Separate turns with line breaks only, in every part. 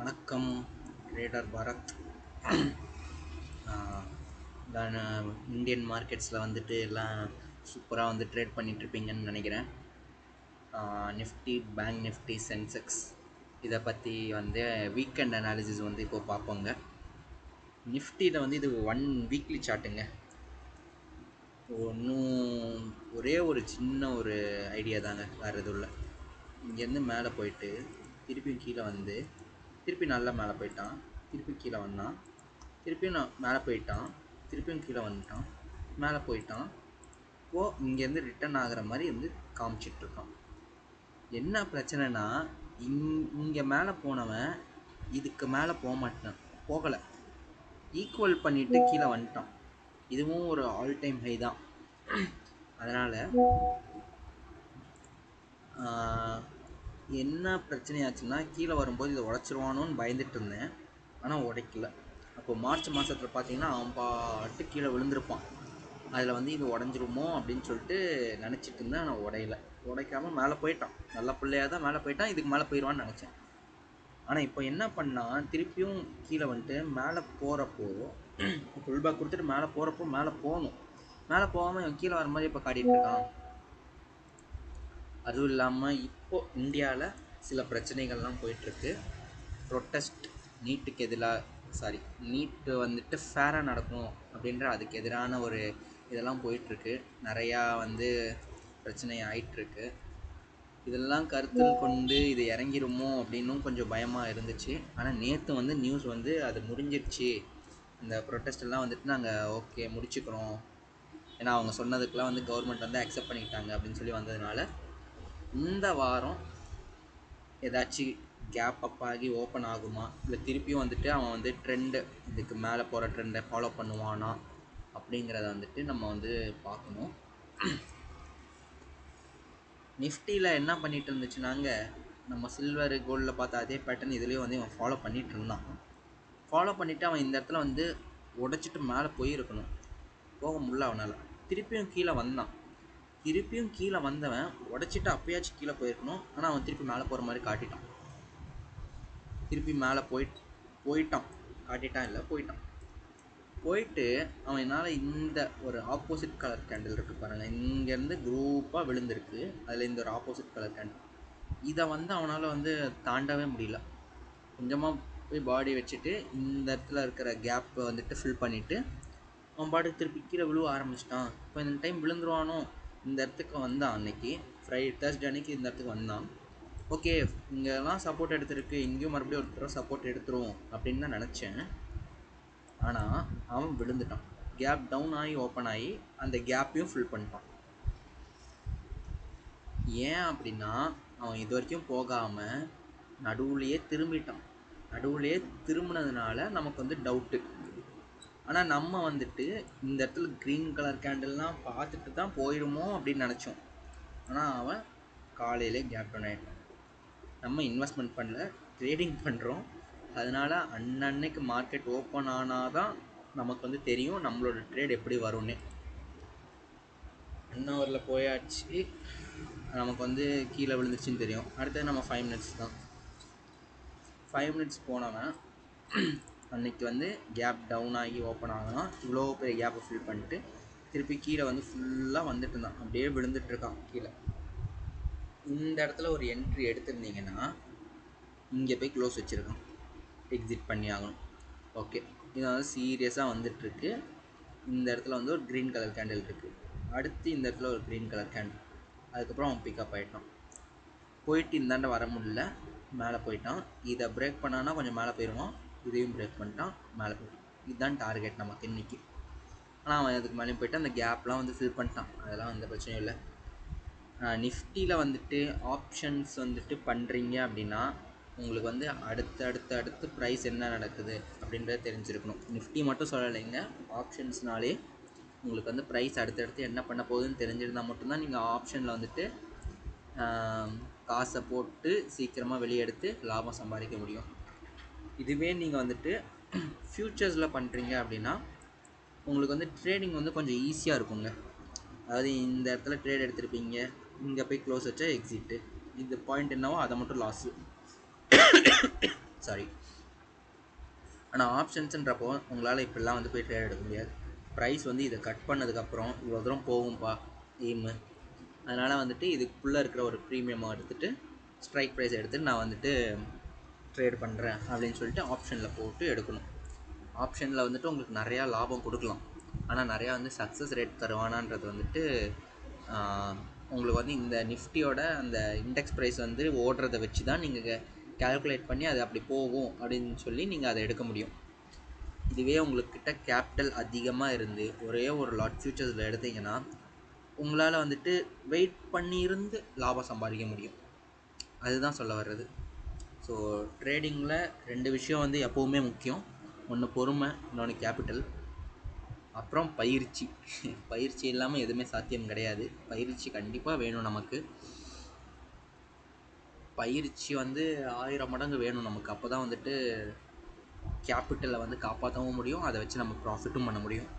வணக்கம் ட்ரேடர் பரத். நான் இந்தியன் மார்க்கெட்ஸில் வந்துட்டு எல்லாம் சூப்பராக வந்து ட்ரேட் பண்ணிகிட்ருப்பீங்கன்னு நினைக்கிறேன். நிஃப்டி, பேங்க் நிஃப்டி, சென்செக்ஸ் இதை பற்றி வந்து வீக்கெண்ட் அனாலிசிஸ் வந்து இப்போது பார்ப்போங்க. நிஃப்டியில் வந்து இது 1 வீக்லி சார்ட்டுங்க. ஒரே ஒரு சின்ன ஒரு ஐடியா தாங்க, வேறு எதுவும் இல்லை. இங்கேருந்து மேலே போயிட்டு திருப்பியும் கீழே வந்து திருப்பி நல்லா மேலே போயிட்டான், திருப்பி கீழே வந்தான், திருப்பியும் நான் மேலே போயிட்டான், திருப்பியும் கீழே வந்துட்டான், மேலே போயிட்டான். இப்போது இங்கேருந்து ரிட்டர்ன் ஆகிற மாதிரி வந்து காமிச்சிட்ருக்கான். என்ன பிரச்சனைனா, இங்கே மேலே போனவன் இதுக்கு மேலே போகலை, ஈக்குவல் பண்ணிவிட்டு கீழே வந்துட்டான். இதுவும் ஒரு ஆல் டைம் ஹை தான். அதனால் என்ன பிரச்சனையாச்சுன்னா, கீழே வரும்போது இதை உடச்சிருவானோன்னு பயந்துட்டு இருந்தேன். ஆனால் உடைக்கல. அப்போது மார்ச் மாதத்தில் பார்த்தீங்கன்னா அவன் பாட்டு கீழே விழுந்திருப்பான். அதில் வந்து இது உடஞ்சிருமோ அப்படின்னு சொல்லிட்டு நினச்சிட்டு இருந்தேன். ஆனால் உடைக்காமல் மேலே போயிட்டான். நல்ல பிள்ளையாக தான் மேலே போயிட்டான். இதுக்கு மேலே போயிடுவான்னு நினச்சேன். ஆனால் இப்போ என்ன பண்ணால், திருப்பியும் கீழே வந்துட்டு மேலே போகிறப்போ ஃபுல் பேக் கொடுத்துட்டு மேலே போகிறப்போ மேலே போகணும், மேலே போகாமல் இவன் கீழே வர மாதிரி இப்போ காட்டிகிட்டு இருக்கான். அதுவும் இல்லாமல் இப்போது இந்தியாவில் சில பிரச்சனைகள்லாம் போயிட்டுருக்கு. ப்ரொட்டஸ்ட், நீட்டு வந்துட்டு ஃபேராக நடக்கும் அப்படின்ற அதுக்கு எதிரான ஒரு இதெல்லாம் போயிட்டுருக்கு. நிறையா வந்து பிரச்சனை ஆயிட்டுருக்கு. இதெல்லாம் கருத்தில் கொண்டு இது இறங்கிருமோ அப்படின்னும் கொஞ்சம் பயமாக இருந்துச்சு. ஆனால் நேற்று வந்து நியூஸ் வந்து அது முடிஞ்சிடுச்சு, இந்த ப்ரொட்டஸ்டெல்லாம் வந்துட்டு நாங்கள் ஓகே முடிச்சுக்கிறோம், ஏன்னா அவங்க சொன்னதுக்கெலாம் வந்து கவர்மெண்ட் வந்து அக்செப்ட் பண்ணிக்கிட்டாங்க அப்படின்னு சொல்லி வந்ததுனால இந்த வாரம் ஏதாச்சும் கேப் அப் ஆகி ஓப்பன் ஆகுமா, இல்லை திருப்பியும் வந்துட்டு அவன் வந்து ட்ரெண்டு, இதுக்கு மேலே போகிற ட்ரெண்டை ஃபாலோ பண்ணுவானா அப்படிங்கிறத வந்துட்டு நம்ம வந்து பார்க்கணும். நிஃப்டியில் என்ன பண்ணிகிட்டு இருந்துச்சுனாங்க, நம்ம சில்வர் கோல்டில் பார்த்த அதே பேட்டர்ன் இதுலேயும் வந்து இவன் ஃபாலோ பண்ணிகிட்டு இருந்தான். ஃபாலோ பண்ணிவிட்டு அவன் இந்த இடத்துல வந்து உடைச்சிட்டு மேலே போயிருக்கணும், போக முடியல அவனால். திருப்பியும் கீழே வந்தவன் உடைச்சிட்டு அப்பயாச்சும் கீழே போயிருக்கணும். ஆனால் அவன் திருப்பி மேலே போகிற மாதிரி காட்டிட்டான். திருப்பி மேலே போயிட்டான் போயிட்டு அவன் என்னால் இந்த ஒரு ஆப்போசிட் கலர் கேண்டில் இருக்குது பாருங்கள், இங்கேருந்து குரூப்பாக விழுந்திருக்கு, அதில் இந்த ஒரு ஆப்போசிட் கலர் கேண்டில், இதை வந்து அவனால் வந்து தாண்டவே முடியல. கொஞ்சமாக போய் பாடி வச்சுட்டு இந்த இடத்துல இருக்கிற கேப்பை வந்துட்டு ஃபில் பண்ணிவிட்டு அவன் பாட்டுக்கு திருப்பி கீழே விழுவ ஆரம்பிச்சிட்டான். இப்போ இந்த டைம் விழுந்துருவானோ. இந்த இடத்துக்கு வந்தான் அன்னைக்கு தேர்ஸ்டே அன்னைக்கு இந்த இடத்துக்கு வந்தான். ஓகே, இங்கெல்லாம் சப்போர்ட் எடுத்துருக்கு, இங்கேயும் மறுபடியும் ஒரு தடவை சப்போர்ட் எடுத்துரும் அப்படின்னு தான் நினச்சேன். ஆனால் அவன் விழுந்துட்டான். கேப் டவுன் ஆகி ஓப்பன் ஆகி அந்த கேப்பையும் ஃபில் பண்ணிட்டான். ஏன் அப்படின்னா, அவன் இது வரைக்கும் போகாமல் நடுவுலையே திரும்பினதுனால நமக்கு வந்து டவுட்டு. ஆனால் நம்ம வந்துட்டு இந்த இடத்துல க்ரீன் கலர் கேண்டில்லாம் பார்த்துட்டு தான் போயிடுமோ அப்படின்னு நினச்சோம். ஆனால் அவன் காலையிலே கேப் டவுன் ஆகிட்டான். நம்ம இன்வெஸ்ட்மெண்ட் பண்ணல, ட்ரேடிங் பண்ணுறோம். அதனால் அன்னன்னைக்கு மார்க்கெட் ஓப்பன் ஆனால் தான் நமக்கு வந்து தெரியும் நம்மளோட ட்ரேட் எப்படி வரும்னு. 1 ஹவரில் போயாச்சு, நமக்கு வந்து கீழே விழுந்துச்சுன்னு தெரியும். அடுத்தது நம்ம 5 மினிட்ஸ் தான். 5 மினிட்ஸ் போனவன் அன்றைக்கி வந்து கேப் டவுன் ஆகி ஓப்பன் ஆகணும், இவ்வளோ பெரிய கேப்பை ஃபில் பண்ணிட்டு திருப்பி கீழே வந்து ஃபுல்லாக வந்துட்டு இருந்தான். அப்படியே விழுந்துட்டுருக்கான் கீழே. இந்த இடத்துல ஒரு என்ட்ரி எடுத்திருந்தீங்கன்னா இங்கே போய் க்ளோஸ் வச்சுருக்கான், எக்ஸிட் பண்ணி ஆகணும். ஓகே, இது வந்து சீரியஸாக வந்துட்டுருக்கு. இந்த இடத்துல வந்து ஒரு க்ரீன் கலர் கேண்டில் இருக்குது, அடுத்து இந்த இடத்துல ஒரு க்ரீன் கலர் கேண்டில், அதுக்கப்புறம் அவன் பிக்கப் ஆகிட்டான். போயிட்டு இந்தாண்ட வர முடியல, மேலே போயிட்டான். இதை பிரேக் பண்ணான்னா கொஞ்சம் மேலே போயிடுவான், இதையும் பிரேக் பண்ணிட்டான், மேலே போயிட்டான். இதுதான் டார்கெட் நமக்கு இன்றைக்கி. ஆனால் அவன் அதுக்கு மேலேயும் போய்ட்டு அந்த கேப்லாம் வந்து ஃபில் பண்ணிட்டான், அதெல்லாம் எந்த பிரச்சனையும் இல்லை. நிஃப்டியில் வந்துட்டு ஆப்ஷன்ஸ் வந்துட்டு பண்ணுறீங்க அப்படின்னா உங்களுக்கு வந்து அடுத்து ப்ரைஸ் என்ன நடக்குது அப்படின்றத தெரிஞ்சிருக்கணும். நிஃப்டி மட்டும் சொல்லலைங்க, ஆப்ஷன்ஸ்னாலே உங்களுக்கு வந்து ப்ரைஸ் அடுத்தடுத்து என்ன பண்ண போகுதுன்னு தெரிஞ்சிருந்தால் மட்டும்தான் நீங்கள் ஆப்ஷனில் வந்துட்டு காசை போட்டு சீக்கிரமாக வெளியே எடுத்து லாபம் சம்பாதிக்க முடியும். இதுவே நீங்கள் வந்துட்டு ஃப்யூச்சர்ஸில் பண்ணுறீங்க அப்படின்னா உங்களுக்கு வந்து ட்ரேடிங் வந்து கொஞ்சம் ஈஸியாக இருக்குங்க. அதாவது இந்த இடத்துல ட்ரேட் எடுத்திருப்பீங்க, இங்கே போய் க்ளோஸ் வச்சா எக்ஸிட்டு, இந்த பாயிண்ட் என்னவோ அதை மட்டும் லாஸு. சாரி, ஆனால் ஆப்ஷன்ஸுன்றப்போ உங்களால் இப்படிலாம் வந்து போய் ட்ரேட் எடுக்க முடியாது. ப்ரைஸ் வந்து இதை கட் பண்ணதுக்கப்புறம் இவ்வளோ தூரம் போகும்பா எய்மு, அதனால் வந்துட்டு இதுக்குள்ளே இருக்கிற ஒரு ப்ரீமியமாக எடுத்துகிட்டு ஸ்ட்ரைக் ப்ரைஸ் எடுத்துகிட்டு நான் வந்துட்டு ட்ரேட் பண்ணுறேன் அப்படின்னு சொல்லிட்டு ஆப்ஷனில் போட்டு எடுக்கணும். ஆப்ஷனில் வந்துட்டு உங்களுக்கு நிறையா லாபம் கொடுக்கலாம், ஆனால் நிறையா வந்து சக்ஸஸ் ரேட் தருவானான்றது வந்துட்டு உங்களுக்கு வந்து இந்த நிஃப்டியோட அந்த இண்டெக்ஸ் ப்ரைஸ் வந்து ஓடுறதை வச்சு தான் நீங்கள் கேல்குலேட் பண்ணி அது அப்படி போகும் அப்படின்னு சொல்லி நீங்கள் அதை எடுக்க முடியும். இதுவே உங்கள்கிட்ட கேபிட்டல் அதிகமாக இருந்து ஒரே ஒரு லாட் ஃபியூச்சர்ஸில் எடுத்தீங்கன்னா உங்களால் வந்துட்டு வெயிட் பண்ணியிருந்து லாபம் சம்பாதிக்க முடியும். அதுதான் சொல்ல வர்றது. ஸோ ட்ரேடிங்கில் 2 விஷயம் வந்து எப்போவுமே முக்கியம். ஒன்று பொறுமை, இன்னொன்று கேபிட்டல், அப்புறம் பயிற்சி. பயிற்சி இல்லாமல் எதுவுமே சாத்தியம் கிடையாது. பயிற்சி கண்டிப்பாக வேணும் நமக்கு. பயிற்சி வந்து 1000 மடங்கு வேணும் நமக்கு. அப்போ தான் வந்துட்டு கேபிட்டலை வந்து காப்பாற்றவும் முடியும், அதை வச்சு நம்ம ப்ராஃபிட்டும் பண்ண முடியும்.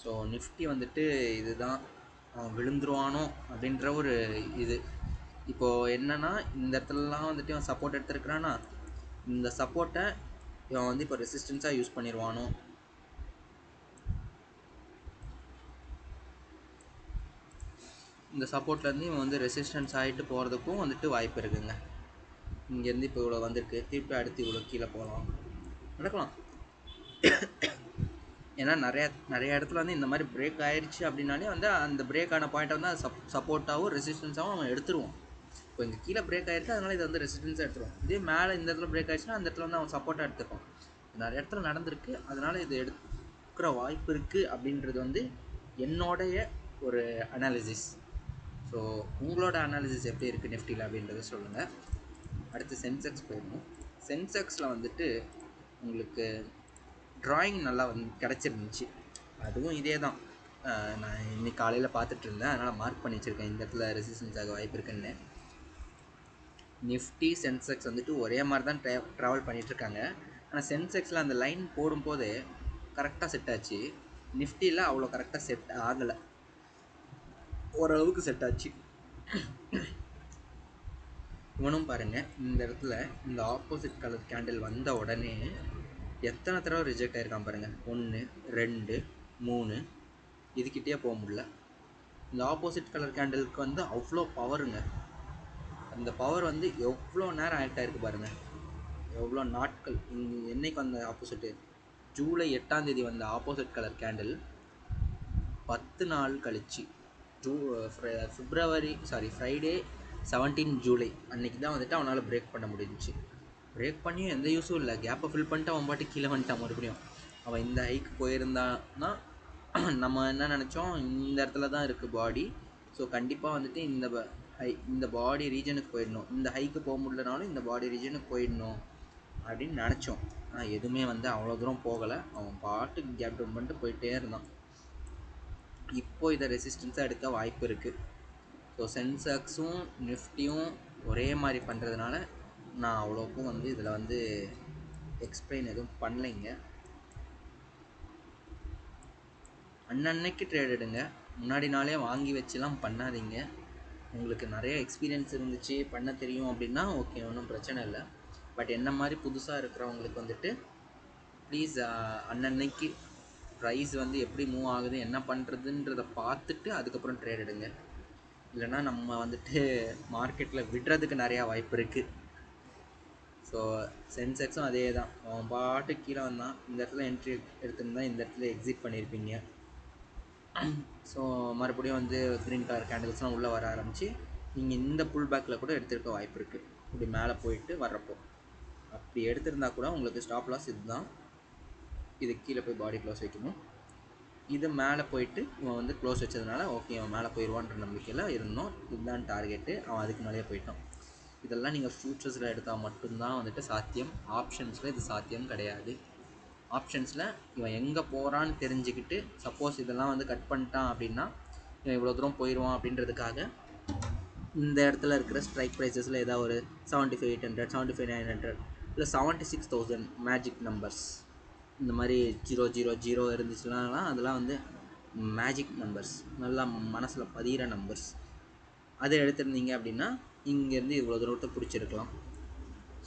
ஸோ நிஃப்டி வந்துட்டு இதுதான், அவன் விழுந்துருவானோ அப்படின்ற ஒரு இது. இப்போது என்னென்னா இந்த இடத்துலலாம் வந்துட்டு இவன் சப்போர்ட் எடுத்துருக்கிறான்னா இந்த சப்போர்ட்டை இவன் வந்து இப்போ ரெசிஸ்டன்ஸாக யூஸ் பண்ணிடுவானோ, இந்த சப்போர்ட்லேருந்து இவன் வந்து ரெசிஸ்டன்ஸ் ஆகிட்டு போகிறதுக்கும் வந்துட்டு வாய்ப்பு இருக்குங்க. இங்கேருந்து இப்போ இவ்வளோ வந்திருக்கு, திருப்பி அடுத்து இவ்வளோ கீழே போகலாம், நடக்கலாம். ஏன்னா நிறைய இடத்துல வந்து இந்த மாதிரி பிரேக் ஆயிடுச்சு அப்படின்னாலே வந்து அந்த பிரேக்கான பாயிண்ட்டை வந்து அது சப்போர்ட்டாகவும் ரெசிஸ்டன்ஸாகவும் அவன் எடுத்துருவான். இப்போ இங்கே கீழே பிரேக் ஆகிருக்கு, அதனால் இதை வந்து ரெசிஸ்டன்ஸாக எடுத்துருவான். இதே மேலே இந்த இடத்துல பிரேக் ஆகிடுச்சுன்னா அந்த இடத்துல வந்து அவன் சப்போர்ட்டாக எடுத்துப்பான். நிறைய இடத்துல நடந்திருக்கு, அதனால் இது எடுக்கிற வாய்ப்பு இருக்குது அப்படின்றது வந்து என்னோடைய ஒரு அனாலிசிஸ். ஸோ உங்களோட அனாலிசிஸ் எப்படி இருக்குது நிஃப்டியில் அப்படின்றத சொல்லுங்கள். அடுத்து சென்செக்ஸ் போயிடணும். சென்செக்ஸில் வந்துட்டு உங்களுக்கு ட்ராயிங் நல்லா வந்து கிடச்சிருந்துச்சு. அதுவும் இதே தான், நான் இன்னைக்கு காலையில் பார்த்துட்டு இருந்தேன், அதனால் மார்க் பண்ணி வச்சுருக்கேன் இந்த இடத்துல ரெசிஸ்டன்ஸ் ஆக வாய்ப்பு இருக்குன்னு. நிஃப்டி சென்செக்ஸ் வந்துட்டு ஒரே மாதிரி தான் ட்ராவல் பண்ணிகிட்ருக்காங்க. ஆனால் சென்செக்ஸில் அந்த லைன் போடும்போது கரெக்டாக செட் ஆச்சு, நிஃப்டியில் அவ்வளோ கரெக்டாக செட் ஆகலை, ஓரளவுக்கு செட் ஆச்சு. இவனும் பாருங்கள், இந்த இடத்துல இந்த ஆப்போசிட் கலர் கேண்டில் வந்த உடனே எத்தனை தடவை ரிஜெக்ட் ஆகிருக்கான் பாருங்கள். 1 2 3 இதுக்கிட்டே போக முடியல. இந்த ஆப்போசிட் கலர் கேண்டிலுக்கு வந்து அவ்வளோ பவருங்க. அந்த பவர் வந்து எவ்வளோ நேரம் ஆக்ட் ஆகிருக்கு பாருங்கள், எவ்வளோ நாட்கள். என்னைக்கு வந்த ஆப்போசிட்டு, ஜூலை 8 வந்த ஆப்போசிட் கலர் கேண்டில் 10 நாள் கழிச்சு ஃப்ரைடே 17 ஜூலை அன்றைக்கி தான் வந்துட்டு அவனால் பிரேக் பண்ண முடிஞ்சிச்சு. பிரேக் பண்ணியும் எந்த யூஸும் இல்லை, கேப்பை ஃபில் பண்ணிட்டு அவன் பாட்டு கீழே வந்துட்டான். மறுபடியும் அவன் இந்த ஹைக்கு போயிருந்தான்னா நம்ம என்ன நினச்சோம், இந்த இடத்துல தான் இருக்குது பாடி, ஸோ கண்டிப்பாக வந்துட்டு இந்த பாடி ரீஜனுக்கு போயிடணும், இந்த ஹைக்கு போக முடியலனாலும் இந்த பாடி ரீஜனுக்கு போயிடணும் அப்படின்னு நினச்சோம். ஆனால் எதுவுமே வந்து அவ்வளோ தூரம் போகலை, அவன் பாட்டுக்கு கேப் டவுன் பண்ணிட்டு போயிட்டே இருந்தான். இப்போ இதை ரெசிஸ்டன்ஸாக எடுக்க வாய்ப்பு இருக்குது. ஸோ சென்செக்ஸும் நிஃப்டியும் ஒரே மாதிரி பண்ணுறதுனால நான் அவ்வளோக்கும் வந்து இதில் வந்து எக்ஸ்பிளைன் எதுவும் பண்ணலைங்க. அன்னன்னைக்கு ட்ரேட் எடுங்க, முன்னாடி நாளே வாங்கி வச்சுலாம் பண்ணாதீங்க. உங்களுக்கு நிறைய எக்ஸ்பீரியன்ஸ் இருந்துச்சு, பண்ண தெரியும் அப்படின்னா ஓகே, ஒன்றும் பிரச்சனை இல்லை. பட் என்ன மாதிரி புதுசாக இருக்கிறவங்களுக்கு வந்துட்டு ப்ளீஸ் அன்னன்னைக்கு ப்ரைஸ் வந்து எப்படி மூவ் ஆகுது என்ன பண்ணுறதுன்றதை பார்த்துட்டு அதுக்கப்புறம் ட்ரேட் எடுங்க. இல்லைனா நம்ம வந்துட்டு மார்க்கெட்டில் விடுறதுக்கு நிறையா வாய்ப்பு இருக்குது. ஸோ சென்செக்ஸும் அதே தான், அவன் பாட்டு கீழே வந்தான், இந்த இடத்துல என்ட்ரி எடுத்திருந்தா இந்த இடத்துல எக்ஸிட் பண்ணியிருப்பீங்க. ஸோ மறுபடியும் வந்து க்ரீன் கலர் கேண்டில்ஸ்லாம் உள்ளே வர ஆரம்பித்து நீங்கள் இந்த புல் பேக்கில் கூட எடுத்துருக்க வாய்ப்பு இருக்குது. இப்படி மேலே போயிட்டு வர்றப்போ அப்படி எடுத்திருந்தா கூட உங்களுக்கு ஸ்டாப் லாஸ் இதுதான். இது கீழே போய் பாடி க்ளோஸ் வைக்கணும், இது மேலே போயிட்டு இவன் வந்து க்ளோஸ் வச்சதுனால ஓகே இவன் மேலே போயிடுவான்ற நம்பிக்கையில் இருந்தோம். இதுதான் டார்கெட்டு, அவன் அதுக்கு மேலேயே போயிட்டான். இதெல்லாம் நீங்கள் ஃபியூச்சர்ஸில் எடுத்தால் மட்டும்தான் வந்துட்டு சாத்தியம். ஆப்ஷன்ஸில் இது சாத்தியம் கிடையாது. ஆப்ஷன்ஸில் இவன் எங்கே போகிறான்னு தெரிஞ்சுக்கிட்டு சப்போஸ் இதெல்லாம் வந்து கட் பண்ணிட்டான் அப்படின்னா இவன் இவ்வளோ தூரம் போயிடுவான் அப்படின்றதுக்காக இந்த இடத்துல இருக்கிற ஸ்ட்ரைக் ப்ரைஸஸில் ஏதாவது ஒரு 75,800 75,900 இல்லை 76,000 மேஜிக் நம்பர்ஸ், இந்த மாதிரி 000 இருந்துச்சுன்னா அதெல்லாம் வந்து மேஜிக் நம்பர்ஸ், நல்லா மனசில் பதிகிற நம்பர்ஸ். அதை எடுத்திருந்தீங்க அப்படின்னா இங்கேருந்து இவ்வளோ தூரத்தை பிடிச்சிருக்கலாம்.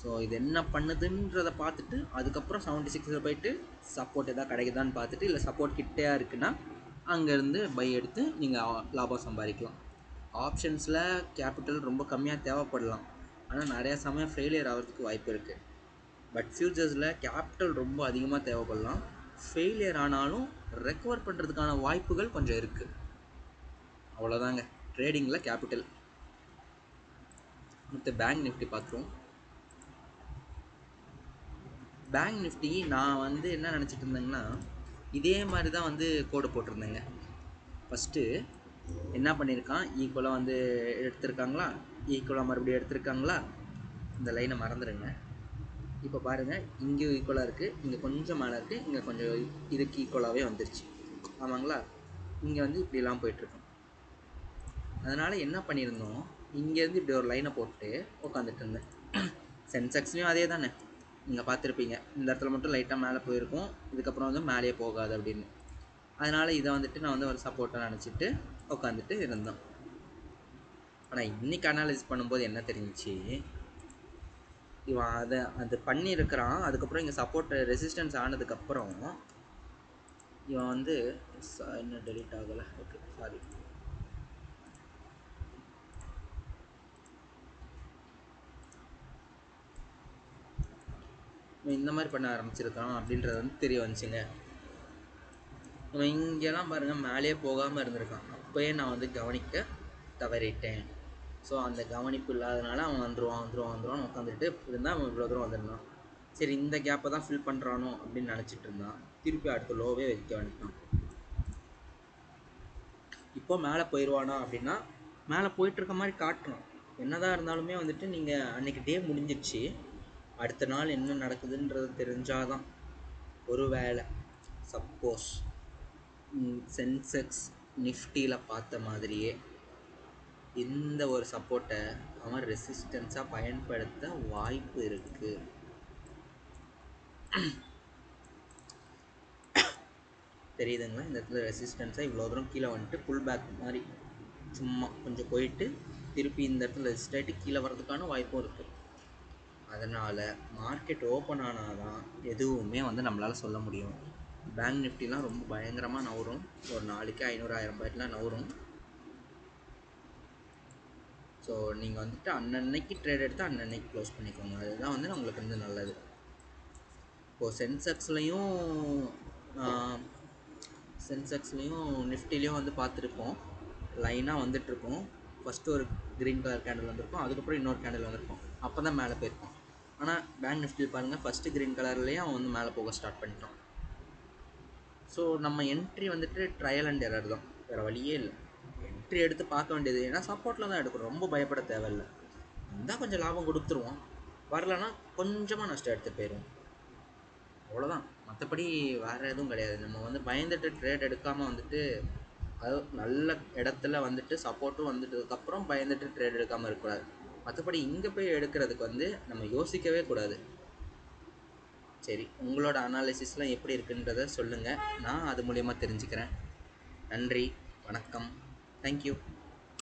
ஸோ இது என்ன பண்ணுதுன்றதை பார்த்துட்டு அதுக்கப்புறம் 76 போயிட்டு சப்போர்ட் எதாவது கிடைக்குதான்னு பார்த்துட்டு, இல்லை சப்போர்ட் கிட்டேயா இருக்குன்னா அங்கேருந்து பை எடுத்து நீங்கள் லாபம் சம்பாதிக்கலாம். ஆப்ஷன்ஸில் கேபிட்டல் ரொம்ப கம்மியாக தேவைப்படலாம், ஆனால் நிறையா சமயம் ஃபெயிலியர் ஆகிறதுக்கு வாய்ப்பு இருக்குது. பட் ஃப்யூச்சர்ஸில் கேபிட்டல் ரொம்ப அதிகமாக தேவைப்படலாம், ஃபெயிலியர் ஆனாலும் ரெக்கவர் பண்ணுறதுக்கான வாய்ப்புகள் கொஞ்சம் இருக்குது. அவ்வளோதாங்க ட்ரேடிங்கில் கேபிட்டல். அடுத்து பேங்க் நிஃப்டி பார்த்துருவோம். பேங்க் நிஃப்டி நான் வந்து என்ன நினச்சிட்டு இருந்தேங்கன்னா, இதே மாதிரி தான் வந்து கோடு போட்டிருந்தேங்க. ஃபஸ்ட்டு என்ன பண்ணியிருக்கான், ஈக்குவலாக வந்து எடுத்திருக்காங்களா, ஈக்குவலாக மறுபடியும் எடுத்திருக்காங்களா, இந்த லைனை மறந்துடுங்க. இப்போ பாருங்கள், இங்கேயும் ஈக்குவலாக இருக்குது, இங்கே கொஞ்சம் மேலே இருக்குது, இங்கே கொஞ்சம் இதுக்கு ஈக்குவலாகவே வந்துருச்சு, ஆமாங்களா. இங்கே வந்து இப்படிலாம் போயிட்டுருக்கோம். அதனால் என்ன பண்ணியிருந்தோம், இங்கேருந்து இப்படி ஒரு லைனை போட்டு உட்காந்துட்டு இருந்தேன். சென்செக்ஸ்லேயும் அதே தானே, நீங்கள் பார்த்துருப்பீங்க, இந்த இடத்துல மட்டும் லைட்டாக மேலே போயிருக்கும், இதுக்கப்புறம் வந்து மேலேயே போகாது அப்படின்னு. அதனால் இதை வந்துட்டு நான் வந்து ஒரு சப்போர்ட்டாக நினச்சிட்டு உட்காந்துட்டு இருந்தோம். ஆனால் இன்றைக்கி அனாலிசிஸ் பண்ணும்போது என்ன தெரிஞ்சிச்சு, இவன் அது பண்ணியிருக்கிறான். அதுக்கப்புறம் இங்கே சப்போர்ட் ரெசிஸ்டன்ஸ் ஆனதுக்கப்புறம் இவன் வந்து இன்னும் டெலீட் ஆகலை, ஓகே சாரி, இந்த மாதிரி பண்ண ஆரம்பிச்சிருக்கான் அப்படின்றது வந்து தெரிய வந்துச்சுங்க. இவன் இங்கெல்லாம் பாருங்கள் மேலேயே போகாமல் இருந்திருக்கான், அப்போயே நான் வந்து கவனிக்க தவறிட்டேன். ஸோ அந்த கவனிப்பு இல்லாதனால அவன் வந்துடுவான் உட்காந்துட்டு இருந்தால் அவன் இவ்வளோ தூரம் வந்துருந்தான். சரி இந்த கேப்பை தான் ஃபில் பண்ணுறானோ அப்படின்னு நினச்சிட்டு இருந்தான், திருப்பி அடுத்த லோவே வைக்க வேண்டிட்டான். இப்போ மேலே போயிடுவானா அப்படின்னா மேலே போயிட்டுருக்க மாதிரி காட்டணும். என்னதான் இருந்தாலுமே வந்துட்டு நீங்கள் அன்றைக்கி டே முடிஞ்சிடுச்சு, அடுத்த நாள் என்ன நடக்குதுன்றது தெரிஞ்சாதான். ஒரு வேளை சப்போஸ் சென்செக்ஸ் நிஃப்டியில் பார்த்த மாதிரியே இந்த ஒரு சப்போர்ட்டை அவன் ரெசிஸ்டன்ஸாக பயன்படுத்த வாய்ப்பு இருக்குது. தெரியுதுங்களா, இந்த இடத்துல ரெசிஸ்டன்ஸாக இவ்வளோ தூரம் கீழே வந்துட்டு புல் பேக் மாதிரி சும்மா கொஞ்சம் போயிட்டு திருப்பி இந்த இடத்துல ரெசிஸ்ட் ஆகிட்டு கீழே வர்றதுக்கான வாய்ப்பும் இருக்குது. அதனால் மார்க்கெட் ஓப்பன் ஆனால் தான் எதுவுமே வந்து நம்மளால் சொல்ல முடியும். பேங்க் நிஃப்டிலாம் ரொம்ப பயங்கரமாக நவரும், ஒரு நாளைக்கு 500-1000 பாயிண்ட்லாம் நவரும். ஸோ நீங்கள் வந்துட்டு அன்னன்னைக்கு ட்ரேட் எடுத்து அன்னன்னைக்கு க்ளோஸ் பண்ணிக்கோங்க, அதுதான் வந்து உங்களுக்கு வந்து நல்லது. இப்போது சென்செக்ஸ்லேயும் நிஃப்டிலையும் வந்து பார்த்துருப்போம், லைனாக வந்துட்டுருக்கோம். ஃபஸ்ட்டு ஒரு க்ரீன் கலர் கேண்டில் வந்திருக்கும், அதுக்கப்புறம் இன்னொரு கேண்டில் வந்திருக்கும், அப்போ தான் மேலே போயிருக்கும். ஆனால் பேங்க் நிஃப்டியில் பாருங்கள், ஃபஸ்ட்டு க்ரீன் கலர்லேயே அவன் வந்து மேலே போக ஸ்டார்ட் பண்ணிட்டான். ஸோ நம்ம என்ட்ரி வந்துட்டு ட்ரையல் அண்ட் எரர் தான், வேறு வழியே இல்லை. என்ட்ரி எடுத்து பார்க்க வேண்டியது, ஏன்னா சப்போர்ட்டில் தான் எடுக்கிறோம், ரொம்ப பயப்பட தேவையில்லை. வந்தால் கொஞ்சம் லாபம் கொடுத்துருவோம், வரலன்னா கொஞ்சமாக நஷ்டம் எடுத்துகிட்டு போயிடுவோம், அவ்வளோதான். மற்றபடி வேறு எதுவும் கிடையாது. நம்ம வந்து பயந்துட்டு ட்ரேட் எடுக்காமல் வந்துட்டு, அது நல்ல இடத்துல வந்துட்டு சப்போர்ட்டும் வந்துட்டதுக்கப்புறம் பயந்துட்டு ட்ரேட் எடுக்காமல் இருக்கக்கூடாது. மற்றபடி இங்கே போய் எடுக்கிறதுக்கு வந்து நம்ம யோசிக்கவே கூடாது. சரி, உங்களோட அனாலிசிஸ்லாம் எப்படி இருக்குன்றதை சொல்லுங்கள், நான் அது மூலயமா தெரிஞ்சுக்கிறேன். நன்றி, வணக்கம், தேங்க்யூ.